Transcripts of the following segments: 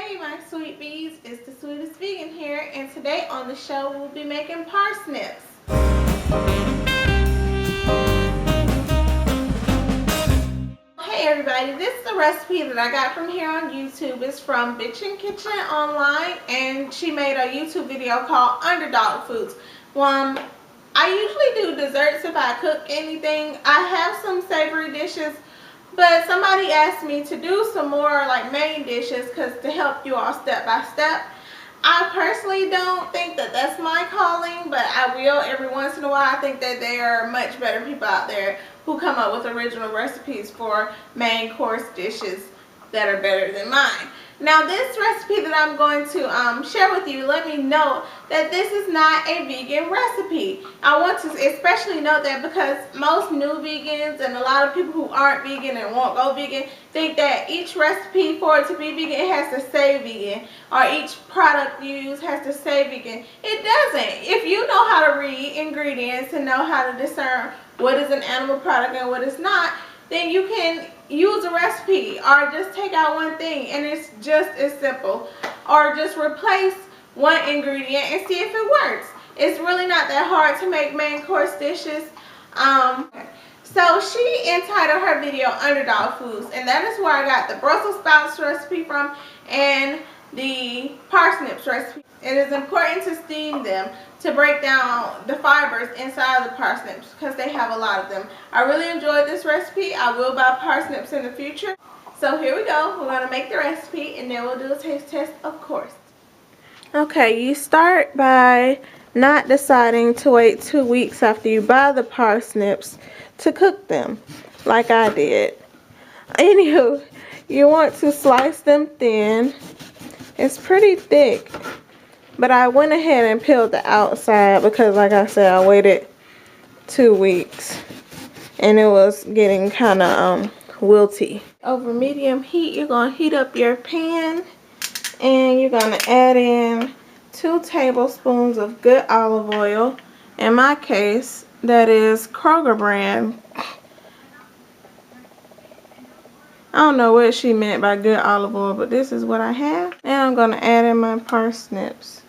Hey my sweet bees, it's the sweetest vegan here, and today on the show we'll be making parsnips. Hey everybody, this is a recipe that I got from here on YouTube. It's from Bitchin' Kitchen online, and she made a YouTube video called Underdog Foods. I usually do desserts if I cook anything. I have some savory dishes, but somebody asked me to do some more like main dishes to help you all step by step. I personally don't think that that's my calling, but I will every once in a while. I think that there are much better people out there who come up with original recipes for main course dishes that are better than mine. Now this recipe that I'm going to share with you, let me know that this is not a vegan recipe. I want to especially note that because most new vegans and a lot of people who aren't vegan and won't go vegan think that each recipe for it to be vegan, it has to say vegan, or each product you use has to say vegan. It doesn't. If you know how to read ingredients and know how to discern what is an animal product and what is not, then you can use a recipe or just take out one thing, and it's just as simple. Or just replace one ingredient and see if it works. It's really not that hard to make main course dishes. So she entitled her video Underdog Foods, and that is where I got the Brussels sprouts recipe from and the parsnips recipe. It is important to steam them to break down the fibers inside of the parsnips because they have a lot of them. I really enjoyed this recipe. I will buy parsnips in the future. So here we go. We're going to make the recipe and then we'll do a taste test, of course. Okay, you start by not deciding to wait 2 weeks after you buy the parsnips to cook them, like I did. Anywho, you want to slice them thin. It's pretty thick, but I went ahead and peeled the outside because, like I said, I waited 2 weeks and it was getting kind of wilty. Over medium heat, you're going to heat up your pan and you're going to add in 2 tablespoons of good olive oil. In my case, that is Kroger brand. I don't know what she meant by good olive oil, but this is what I have. Now I'm going to add in my parsnips.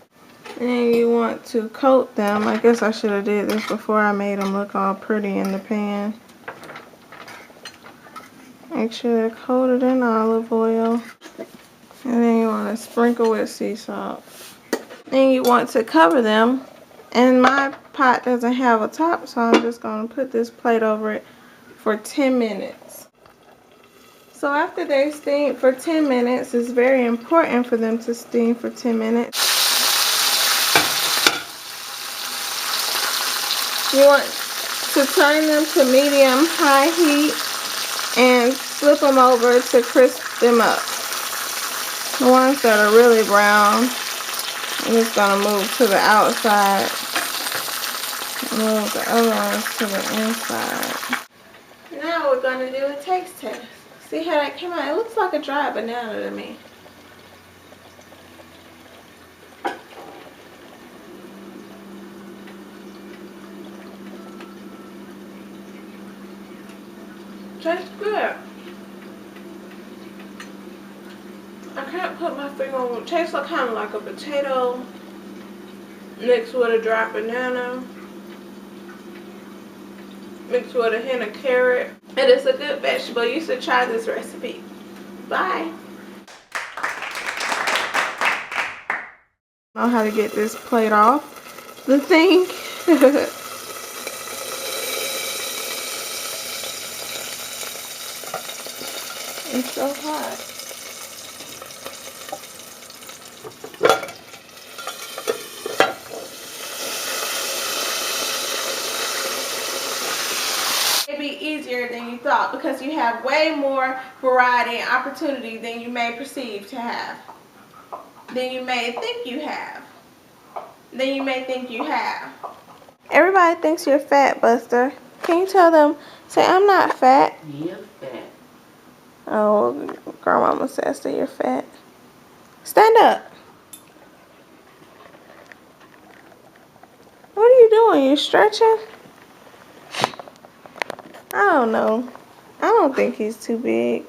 And you want to coat them. I guess I should have did this before I made them look all pretty in the pan. Make sure they're coated in olive oil. And then you want to sprinkle with sea salt. Then you want to cover them. And my pot doesn't have a top, so I'm just going to put this plate over it for 10 minutes. So after they steam for 10 minutes, it's very important for them to steam for 10 minutes. You want to turn them to medium-high heat and flip them over to crisp them up. The ones that are really brown, I'm just going to move to the outside. Move the other ones to the inside. Now we're going to do a taste test. See how that came out? It looks like a dry banana to me. Tastes good. I can't put my finger on it. It tastes like, kind of like a potato mixed with a dry banana, mixed with a hint of carrot. It is a good vegetable. You should try this recipe. Bye. Know how to get this plate off the thing. It's so hot. Easier than you thought because you have way more variety and opportunity than you may perceive to have, than you may think you have, Everybody thinks you're fat, Buster. Can you tell them, say I'm not fat? You're fat. Oh, grandmama says that you're fat. Stand up. What are you doing? You stretching? I don't know. I don't think he's too big.